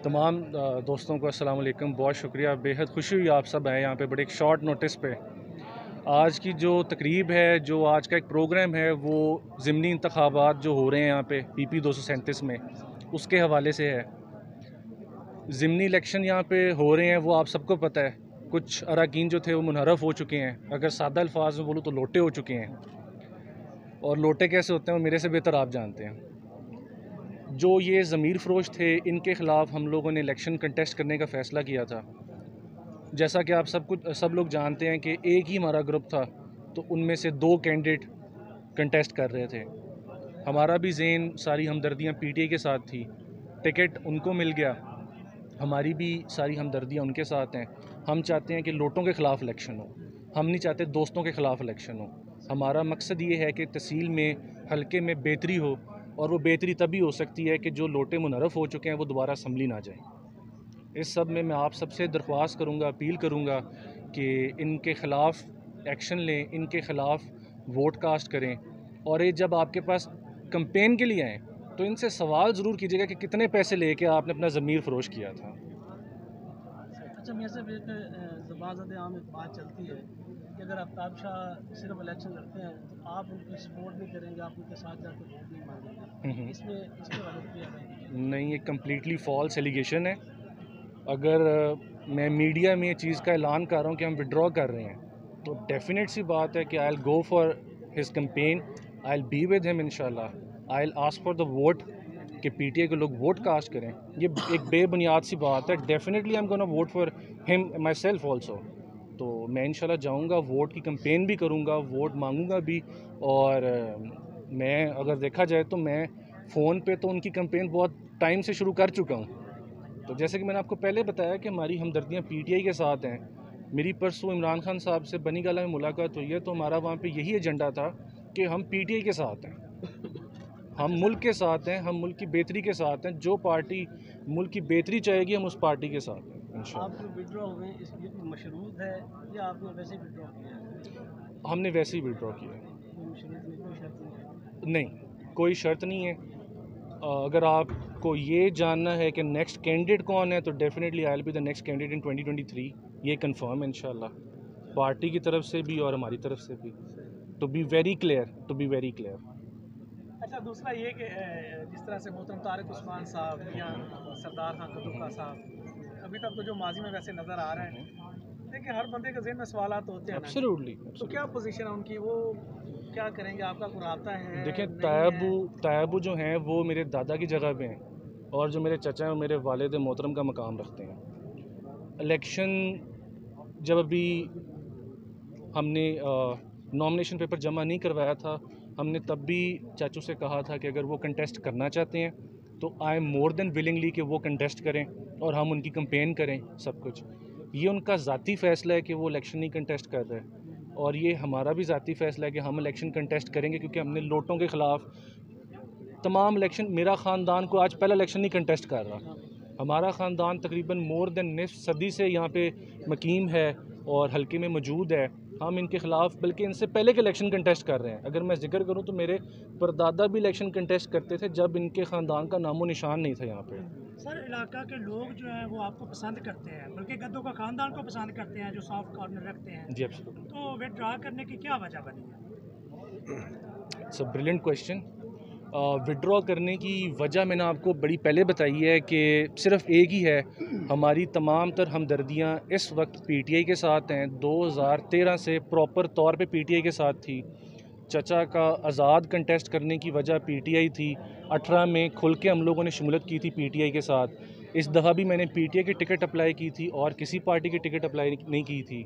तमाम दोस्तों को अस्सलाम वालेकुम। बहुत शुक्रिया, बेहद खुशी हुई आप सब आए यहाँ पे बड़े एक शॉर्ट नोटिस पे। आज की जो तकरीब है, जो आज का एक प्रोग्राम है, वो ज़िमनी इंतखाबात जो हो रहे हैं यहाँ पे PP 237 में, उसके हवाले से है। ज़िमनी इलेक्शन यहाँ पे हो रहे हैं, वो आप सबको पता है। कुछ अरकान जो थे वो मुनहरफ हो चुके हैं, अगर सादा अल्फाज में बोलूँ तो लोटे हो चुके हैं। और लोटे कैसे होते हैं वो मेरे से बेहतर आप जानते हैं। जो ये ज़मीर फ़रोश थे, इनके ख़िलाफ़ हम लोगों ने इलेक्शन कंटेस्ट करने का फ़ैसला किया था। जैसा कि आप सब लोग जानते हैं कि एक ही हमारा ग्रुप था, तो उनमें से 2 कैंडिडेट कंटेस्ट कर रहे थे। हमारा भी ज़हन, सारी हमदर्दियाँ PTI के साथ थी। टिकट उनको मिल गया, हमारी भी सारी हमदर्दियाँ उनके साथ हैं। हम चाहते हैं कि लोटों के ख़िलाफ़ इलेक्शन हो, हम नहीं चाहते दोस्तों के ख़िलाफ़ इलेक्शन हो। हमारा मकसद ये है कि तहसील में, हलके में बेहतरी हो, और वो बेहतरी तभी हो सकती है कि जो लोटे मुनहरफ हो चुके हैं वो दोबारा असम्बली ना जाएं। इस सब में मैं आप सबसे दरख्वास्त करूंगा, अपील करूंगा कि इनके ख़िलाफ़ एक्शन लें, इनके ख़िलाफ़ वोट कास्ट करें। और ये जब आपके पास कैंपेन के लिए आएँ तो इनसे सवाल ज़रूर कीजिएगा कि कितने पैसे लेके आपने अपना ज़मीर फ़रोश किया था। अच्छा, मेरे से एक ज़बान आम एक बात चलती है कि अगर आफ्ताब शाह सिर्फ इलेक्शन लड़ते हैं तो आप उनकी सपोर्ट नहीं करेंगे, आप उनके साथ जाकर वोट नहीं मांगेंगे। इसमें इसके बारे में क्या है? नहीं, ये कम्प्लीटली फॉल्स एलिगेशन है। अगर मैं मीडिया में ये चीज़ का ऐलान कर रहा हूँ कि हम विड्रॉ कर रहे हैं, तो डेफिनेट सी बात है कि I will go for his campaign, I will be with him इंशाल्लाह, I will ask for the vote कि PTI के लोग वोट कास्ट करें। ये एक बेबुनियाद सी बात है। Definitely I am gonna vote for him my self also. तो मैं इंशाल्लाह जाऊँगा, वोट की कैंपेन भी करूँगा, वोट मांगूँगा भी। और मैं अगर देखा जाए तो मैं फ़ोन पे तो उनकी कैंपेन बहुत टाइम से शुरू कर चुका हूँ। तो जैसे कि मैंने आपको पहले बताया कि हमारी हमदर्दियाँ PTI के साथ हैं। मेरी परसों इमरान खान साहब से बनी गाला में मुलाकात हुई है, तो हमारा वहाँ पे यही एजेंडा था कि हम PTI के साथ हैं, हम मुल्क के साथ हैं, हम मुल्क की बेहतरी के साथ हैं। जो पार्टी मुल्क की बेहतरी चाहेगी, हम उस पार्टी के साथ हैं आप इंशाल्लाह। जो विड्रॉ हुए हैं इसकी कोई मशरूत है या आपने वैसे ही विड्रॉ किया है? हमने वैसे ही विड्रॉ किया है। कोई मशरूत में कोई शर्त नहीं है? नहीं, कोई शर्त नहीं है। अगर आपको ये जानना है कि नेक्स्ट कैंडिडेट कौन है, तो definitely I will be the next candidate in 2023। ये कंफर्म है इंशाल्लाह, पार्टी की तरफ से भी और हमारी तरफ से भी। To be very clear. अच्छा, दूसरा ये कि जिस तरह से मोहतरम तारिक उस्मान साहब या सरदार खान कदुका साहब अभी तक तो जो माजी में वैसे नज़र आ रहे हैं, देखिए हर बंदे के ज़हन में सवालात होते हैं ना जी। एब्सोल्युटली। तो क्या पोजीशन है उनकी, वो क्या करेंगे, आपका कोई राब्ता है देखिए, नहीं है? तायबू जो हैं वो मेरे दादा की जगह पे हैं, और जो मेरे चचा हैं वो मेरे वालिद मोहतरम का मकाम रखते हैं। इलेक्शन जब अभी हमने नॉमिनेशन पेपर जमा नहीं करवाया था, हमने तब भी चाचू से कहा था कि अगर वो कंटेस्ट करना चाहते हैं तो I am more than willingly कि वो कंटेस्ट करें और हम उनकी कैंपेन करें, सब कुछ। ये उनका ज़ाती फ़ैसला है कि वो इलेक्शन नहीं कंटेस्ट कर रहे, और ये हमारा भी ज़ाती फ़ैसला है कि हम इलेक्शन कंटेस्ट करेंगे, क्योंकि हमने लोटों के ख़िलाफ़ तमाम इलेक्शन, मेरा ख़ानदान को आज पहला इलेक्शन नहीं कंटेस्ट कर रहा। हमारा ख़ानदान तकरीबन मोर देन निस्फ सदी से यहाँ पे मकीम है और हल्के में मौजूद है। हम इनके ख़िलाफ़ बल्कि इनसे पहले के इलेक्शन कंटेस्ट कर रहे हैं। अगर मैं ज़िक्र करूँ तो मेरे परदादा भी इलेक्शन कंटेस्ट करते थे जब इनके ख़ानदान का नामो निशान नहीं था यहाँ पे। सर, इलाका के लोग जो हैं वो आपको पसंद करते हैं, बल्कि गद्दों का खानदान को पसंद करते हैं जो सॉफ्ट कॉर्नर रखते हैं, जी एब्सोल्युटली। तो विड्रॉ करने की क्या वजह बनी है? It's a brilliant question. Withdraw करने की वजह मैंने आपको बड़ी पहले बताई है कि सिर्फ एक ही है। हमारी तमाम तर हमदर्दियाँ इस वक्त PTI के साथ हैं। 2013 से प्रॉपर तौर पे PTI के साथ थी। चचा का आज़ाद कंटेस्ट करने की वजह PTI थी। 18 में खुल के हम लोगों ने शमूलियत की थी PTI के साथ। इस दफ़ा भी मैंने PTI की टिकट अप्लाई की थी और किसी पार्टी की टिकट अप्लाई नहीं की थी।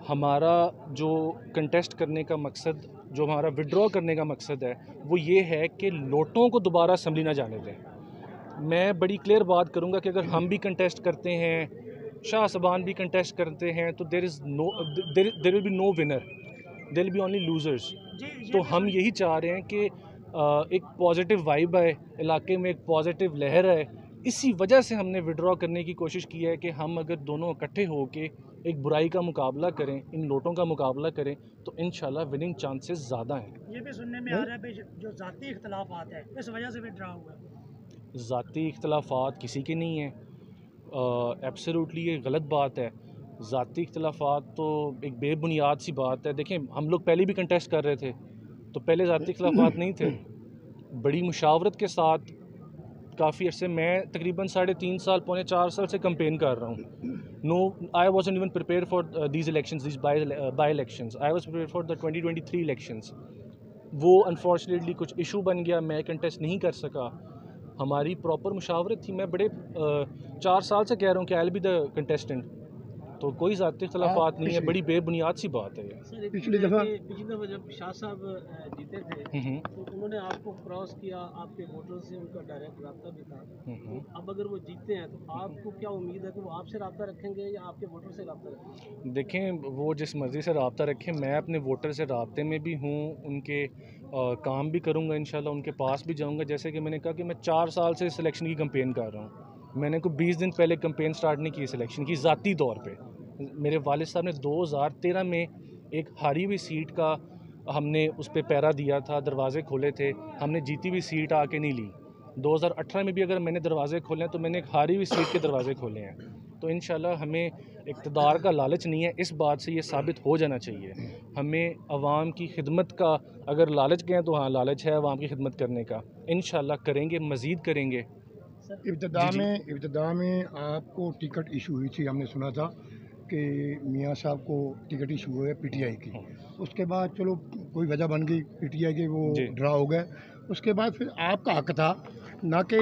हमारा जो कंटेस्ट करने का मकसद, जो हमारा विड्रॉ करने का मकसद है, वो ये है कि लोटों को दोबारा असम्बली ना जाने दें। मैं बड़ी क्लियर बात करूंगा कि अगर हम भी कंटेस्ट करते हैं, शाह सबान भी कंटेस्ट करते हैं, तो there will be no winner, there will be only losers. तो हम यही चाह रहे हैं कि एक पॉजिटिव वाइब आए इलाके में, एक पॉजिटिव लहर आए। इसी वजह से हमने विड्रॉ करने की कोशिश की है कि हम अगर दोनों इकट्ठे होके एक बुराई का मुकाबला करें, इन लोटों का मुकाबला करें, तो इंशाल्लाह विनिंग चांसेस ज़्यादा हैं। ये भी सुनने में आ रहा है जो जाती इख्तलाफात है इस वजह से विड्रॉ हुआ है। ज़ाती इख्तलाफात किसी के नहीं हैं। एब्सोल्युटली ये गलत बात है। ज़ाती इख्तलाफात तो एक बेबुनियाद सी बात है। देखें, हम लोग पहले भी कंटेस्ट कर रहे थे, तो पहले ज़ाती इख्तलाफात नहीं थे। बड़ी मुशावरत के साथ काफ़ी अरसे, मैं तकरीबन 3.5 साल, पौने 4 साल से कंपेन कर रहा हूँ। No, I wasn't even prepare for these elections, these by elections. I was prepare for the 2023 elections. वो अनफॉर्चुनेटली कुछ इशू बन गया, मैं कंटेस्ट नहीं कर सका। हमारी प्रॉपर मुशावरत थी। मैं बड़े 4 साल से कह रहा हूँ कि I will be the contestant. तो कोई ज़ाती इख्तलाफात नहीं है, बड़ी बेबुनियाद सी बात है ये। सर, पिछली दफ़ा जब शाह साहब जीते थे तो उन्होंने आपको क्रॉस किया, आपके वोटर से उनका डायरेक्ट रब्ता भी था। तो अब अगर वो जीतते हैं तो आपको क्या उम्मीद है कि वो आपसे रब्ता रखेंगे या आपके वोटर से रब्ता रखेंगे? देखें, वो जिस मर्ज़ी से रब्ता रखें, मैं अपने वोटर से रब्ते में भी हूँ, उनके काम भी करूँगा इंशाल्लाह, उनके पास भी जाऊँगा। जैसे कि मैंने कहा कि मैं 4 साल से इस इलेक्शन की कंपेन कर रहा हूँ। मैंने कोई 20 दिन पहले कंपेन स्टार्ट नहीं की इस इलेक्शन की, ज़ाती तौर पे। मेरे वालिद साहब ने 2013 में एक हारी हुई सीट का हमने उस पर पैरा दिया था, दरवाज़े खोले थे। हमने जीती हुई सीट आके नहीं ली। 2018 में भी अगर मैंने दरवाज़े खोले हैं तो मैंने एक हारी हुई सीट के दरवाज़े खोले हैं। तो इंशाल्लाह हमें इक़्तिदार का लालच नहीं है, इस बात से ये साबित हो जाना चाहिए। हमें आवाम की खिदमत का अगर लालच कहें तो हाँ, लालच है आवाम की खिदमत करने का। इंशाल्लाह करेंगे, मज़ीद करेंगे। इब्तिदा में आपको टिकट इशू हुई थी, हमने सुना था कि मियाँ साहब को टिकट इशू हुआ है पीटीआई की। उसके बाद चलो कोई वजह बन गई, पीटीआई के वो ड्रा हो गए। उसके बाद फिर आपका हक था ना कि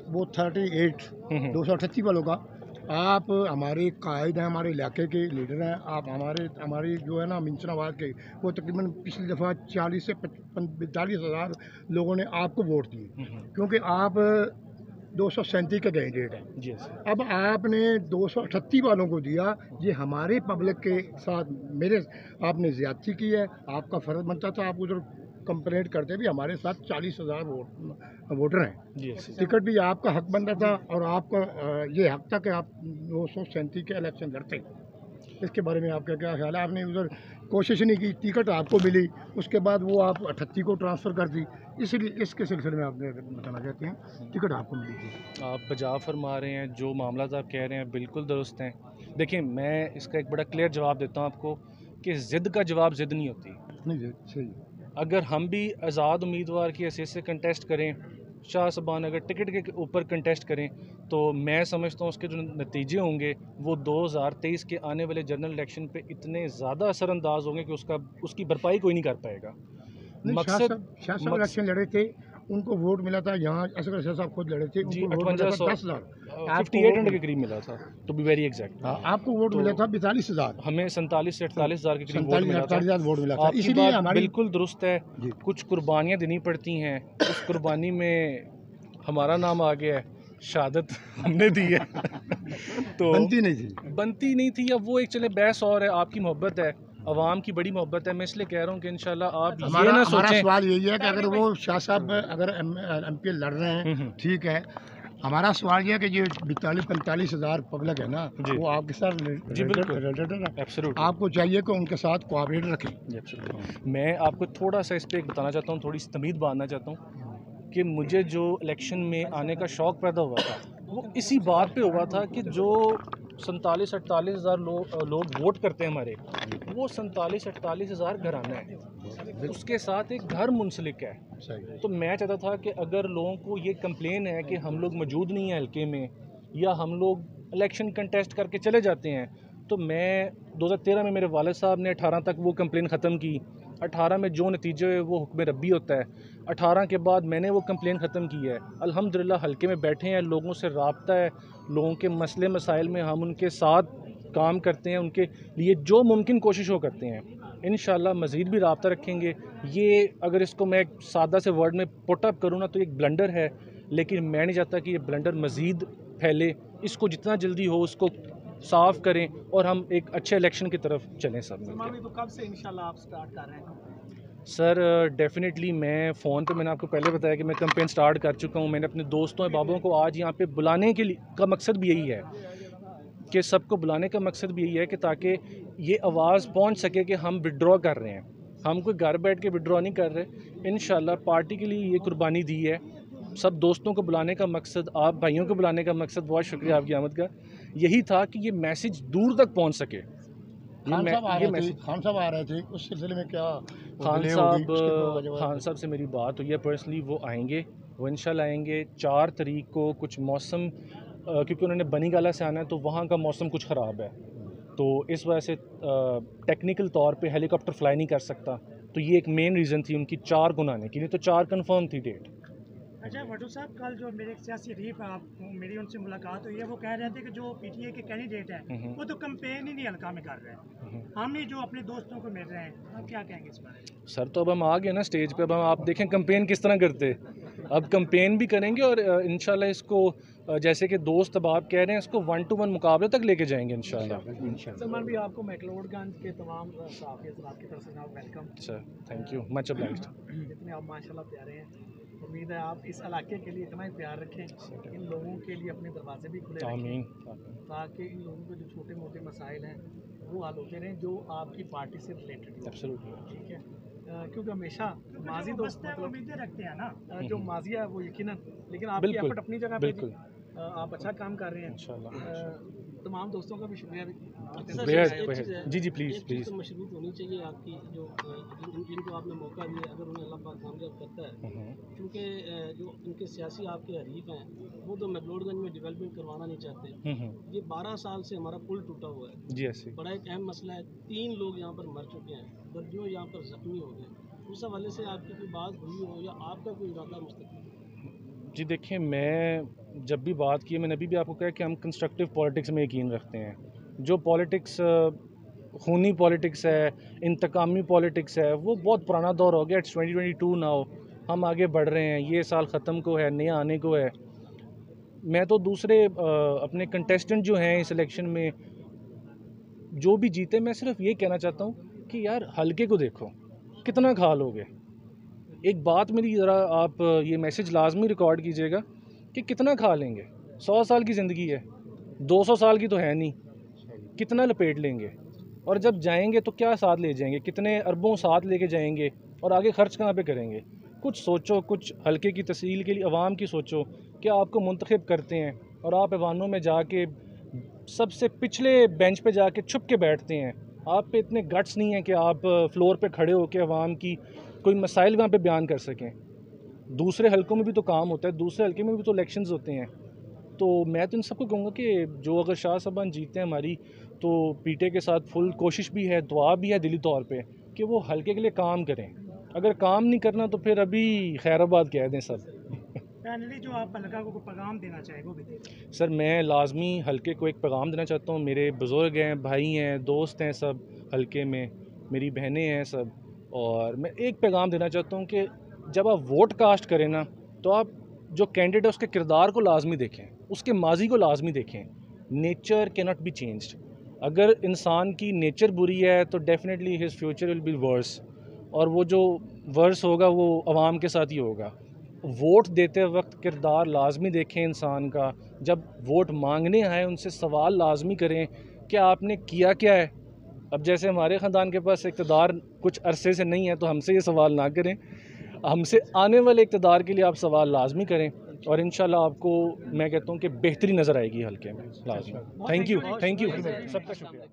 वो 38 238 वालों का। आप हमारे कायद हैं, हमारे इलाके के लीडर हैं। आप हमारे जो है ना मिंचनाबाद के, वो तकरीबन पिछली दफ़ा 40 से 45 हज़ार लोगों ने आपको वोट दिए, क्योंकि आप 237 का कैंडिडेट है। अब आपने 238 वालों को दिया, ये हमारे पब्लिक के साथ आपने ज़्यादती की है। आपका फ़र्ज बनता था, आप उधर कंप्लेंट करते भी, हमारे साथ 40,000 वोटर हैं। टिकट भी आपका हक बनता था और आपका ये हक था कि आप 237 के इलेक्शन लड़ते। इसके बारे में आपका क्या ख्याल है? आपने उधर कोशिश नहीं की, टिकट आपको मिली, उसके बाद वो आप 38 को ट्रांसफ़र कर दी, इसलिए इसके सिलसिले में आपने बताना चाहते हैं टिकट आपको मिली थी। आप बजा फरमा रहे हैं, जो मामला आप कह रहे हैं बिल्कुल दुरुस्त हैं। देखिए, मैं इसका एक बड़ा क्लियर जवाब देता हूँ आपको कि ज़िद का जवाब ज़िद नहीं होती। नहीं, सही। अगर हम भी आज़ाद उम्मीदवार की हैसियत से कंटेस्ट करें, शाह साहबान अगर टिकट के ऊपर कंटेस्ट करें, तो मैं समझता हूँ उसके जो नतीजे होंगे वो 2023 के आने वाले जनरल इलेक्शन पे इतने ज़्यादा असरअंदाज होंगे कि उसकी भरपाई कोई नहीं कर पाएगा। मकसद शाह साहब इलेक्शन लड़े थे, उनको वोट मिला था। यहाँ असगर शाह साहब खुद लड़े थे, जी, उनको वोट मिला था 10,000, 5800 के करीब मिला था, टू बी वेरी एग्जैक्ट। आपको वोट मिला था 42,000, हमें 47 से 48,000 के करीब वोट मिला था। वोट मिला था। आपकी बात बिल्कुल दुरुस्त है। कुछ कुर्बानियाँ देनी पड़ती हैं, उस कुर्बानी में हमारा नाम आ गया है, शहादत हमने दी है। तो बनती नहीं थी, या वो एक चले बहस और है। आपकी मोहब्बत है, आवाम की बड़ी मोहब्बत है। मैं इसलिए कह रहा हूँ कि इंशाल्लाह आप ये ना सोचें। हमारा सवाल यही है कि अगर वो शाह साहब अगर एमपी लड़ रहे हैं, ठीक है, हमारा सवाल ये है कि ये 42-45 हज़ार पब्लिक है ना, वो आपके साथ रिलेटेड है। आपको चाहिए कि उनके साथ कोऑपरेट रखें। मैं आपको थोड़ा सा इस पर बताना चाहता हूँ, थोड़ी सी तमीद बांधना चाहता हूँ कि मुझे जो इलेक्शन में आने का शौक़ पैदा हुआ था वो इसी बात पे हुआ था कि जो 47-48 हज़ार लोग वोट करते हैं हमारे, वो 47-48 हज़ार घराना है, उसके साथ एक घर मुंसलिक है। तो मैं चाहता था कि अगर लोगों को ये कंप्लेन है कि हम लोग मौजूद नहीं हैं हल्के में, या हम लोग इलेक्शन कंटेस्ट करके चले जाते हैं, तो मैं 2013 में मेरे वालिद साहब ने 18 तक वो कंप्लेन ख़त्म की। 18 में जो नतीजे वो हुक्म रब्बी होता है। 18 के बाद मैंने वो कंप्लेन ख़त्म की है। अल्हम्दुलिल्लाह हल्के में बैठे हैं, लोगों से राब्ता है, लोगों के मसले मसाइल में हम उनके साथ काम करते हैं, उनके लिए जो मुमकिन कोशिश वो करते हैं। इंशाल्लाह मज़ीद भी राब्ता रखेंगे। ये अगर इसको मैं एक सादा से वर्ड में पुट अप करूँ ना, तो एक ब्लंडर है, लेकिन मैं नहीं चाहता कि ये ब्लंडर मज़ीद फैले। इसको जितना जल्दी हो उसको साफ़ करें और हम एक अच्छे इलेक्शन की तरफ चलें सब मिलकर। तो कब से इंशाल्लाह आप स्टार्ट कर रहे हैं? सर डेफिनेटली मैं फ़ोन पे मैंने आपको पहले बताया कि मैं कैंपेन स्टार्ट कर चुका हूँ। मैंने अपने दोस्तों और बाबों को आज यहाँ पे बुलाने के लिए का मकसद भी यही है कि सबको बुलाने का मकसद भी यही है कि ताकि ये आवाज़ पहुँच सके कि हम विड्रॉ कर रहे हैं। हम कोई घर बैठ के विड्रॉ नहीं कर रहे। इंशाल्लाह पार्टी के लिए ये कुर्बानी दी है, सब दोस्तों को बुलाने का मकसद, आप भाइयों को बुलाने का मकसद, बहुत शुक्रिया आपकी आमद का, यही था कि ये मैसेज दूर तक पहुंच सके। खान साहब आ रहे थे, उस सिलसिले में क्या खान साहब से मेरी बात हुई है पर्सनली, वो आएंगे, वो इंशाल्लाह आएंगे 4 तारीख को। कुछ मौसम क्योंकि उन्होंने बनीगाला से आना है तो वहाँ का मौसम कुछ ख़राब है, तो इस वजह से टेक्निकल तौर पे हेलीकॉप्टर फ्लाई नहीं कर सकता, तो ये एक मेन रीज़न थी उनकी 4 को आने की, नहीं तो 4 कंफर्म थी डेट। अच्छा भट्टू साहब, कल जो मेरे सियासी रीफ आप मेरी उनसे मुलाकात हुई है, वो कह रहे थे कि जो पीटीआई के कैंडिडेट हैं वो तो कैंपेन ही नहीं हल्का में कर रहे हैं, हम ही जो अपने दोस्तों को मिल रहे हैं, आप क्या कहेंगे इस बारे में? सर तो अब हम आ गए ना स्टेज पे, अब हम आप देखें कैंपेन किस तरह करते, अब कैंपेन भी करेंगे और इंशाल्लाह इसको जैसे कि दोस्त अब आप कह रहे हैं इसको 1-to-1 मुकाबले तक लेके जाएंगे इंशाल्लाह। सलमान भी आपको मैकलोडगंज के तमाम सहाफ़ी हज़रात की तरफ से आप welcome sir, thank you, much obliged. इतने आप माशाल्लाह प्यारे हैं, उम्मीद है आप इस इलाके के लिए इतना ही प्यार रखें, इन लोगों के लिए अपने दरवाजे भी खुले रखें, ताकि इन लोगों के जो छोटे मोटे मसाइल हैं वो हल होते रहें जो आपकी पार्टी से रिलेटेड हो। ठीक है, क्योंकि हमेशा माजी तो उम्मीदें रखते हैं ना, जो माजी है वो यकीनन, लेकिन आपकी एफर्ट अपनी जगह पे आप अच्छा काम कर रहे हैं इंशाल्लाह। तमाम दोस्तों का भी शुक्रिया जी जी प्लीज़ मशरूत होनी चाहिए आपकी, जो जिनको आपने मौका दिया, अगर उन्हें अल्लाह पाक कामयाब करता है, क्योंकि जो इनके सियासी आपके हरीफ हैं वो तो मैकलोडगंज में डेवलपमेंट करवाना नहीं चाहते। ये 12 साल से हमारा पुल टूटा हुआ है जी, ऐसे बड़ा एक अहम मसला है, 3 लोग यहाँ पर मर चुके हैं, दर्जनों यहाँ पर जख्मी हो गए, उस हवाले से आपकी कोई बात हुई हो या आपका कोई इरादा मुस्तक़बिल? जी देखिए, मैं जब भी बात की, मैंने अभी भी आपको कहा कि हम कंस्ट्रक्टिव पॉलिटिक्स में यकीन रखते हैं। जो पॉलिटिक्स खूनी पॉलिटिक्स है, इंतकामी पॉलिटिक्स है, वो बहुत पुराना दौर हो गया। इट्स 2022 नाउ, हम आगे बढ़ रहे हैं, ये साल ख़त्म को है, नया आने को है। मैं तो दूसरे अपने कंटेस्टेंट जो हैं इस इलेक्शन में जो भी जीते, मैं सिर्फ ये कहना चाहता हूँ कि यार हल्के को देखो कितना खा लोगे। एक बात मेरी ज़रा आप ये मैसेज लाजमी रिकॉर्ड कीजिएगा कि कितना खा लेंगे। 100 साल की ज़िंदगी है, 200 साल की तो है नहीं, कितना लपेट लेंगे और जब जाएंगे तो क्या साथ ले जाएंगे, कितने अरबों साथ लेके जाएंगे और आगे ख़र्च कहाँ पे करेंगे। कुछ सोचो, कुछ हल्के की तसील के लिए अवाम की सोचो कि आपको मुंतखब करते हैं और आप ऐवानों में जाके सबसे पिछले बेंच पे जाके छुप के बैठते हैं। आप पे इतने गट्स नहीं है कि आप फ्लोर पे खड़े होकर अवाम की कोई मसाइल वहाँ पे बयान कर सकें। दूसरे हलकों में भी तो काम होता है, दूसरे हलके में भी तो इलेक्शंस होते हैं। तो मैं तो इन सबको कहूँगा कि जो अगर शाह साहबान जीते हैं हमारी, तो पीटे के साथ फुल कोशिश भी है, दुआ भी है दिली तौर पे कि वो हलके के लिए काम करें। अगर काम नहीं करना तो फिर अभी खैराबाद कह दें सब। फाइनली जो आप हल्का को पैगाम देना चाहें वो भी दें। सर मैं लाजमी हलके को एक पैगाम देना चाहता हूँ। मेरे बुज़ुर्ग हैं, भाई हैं, दोस्त हैं सब हलके में, मेरी बहनें हैं सब, और मैं एक पैगाम देना चाहता हूँ कि जब आप वोट कास्ट करें ना, तो आप जो कैंडिडेट है उसके किरदार को लाजमी देखें, उसके माजी को लाजमी देखें। Nature can not be changed. अगर इंसान की नेचर बुरी है तो definitely his future will be verse, और वो जो वर्स होगा वो अवाम के साथ ही होगा। वोट देते वक्त किरदार लाजमी देखें इंसान का। जब वोट मांगने आए उनसे सवाल लाजमी करें कि आपने किया क्या है। अब जैसे हमारे ख़ानदान के पास इक़्तिदार कुछ अरसे से नहीं है तो हमसे ये सवाल ना करें, हमसे आने वाले इक़्तिदार के लिए आप सवाल लाजमी करें, और इंशाल्लाह आपको मैं कहता हूँ कि बेहतरी नज़र आएगी हल्के में लाजमी। थैंक यू सबका शुक्रिया।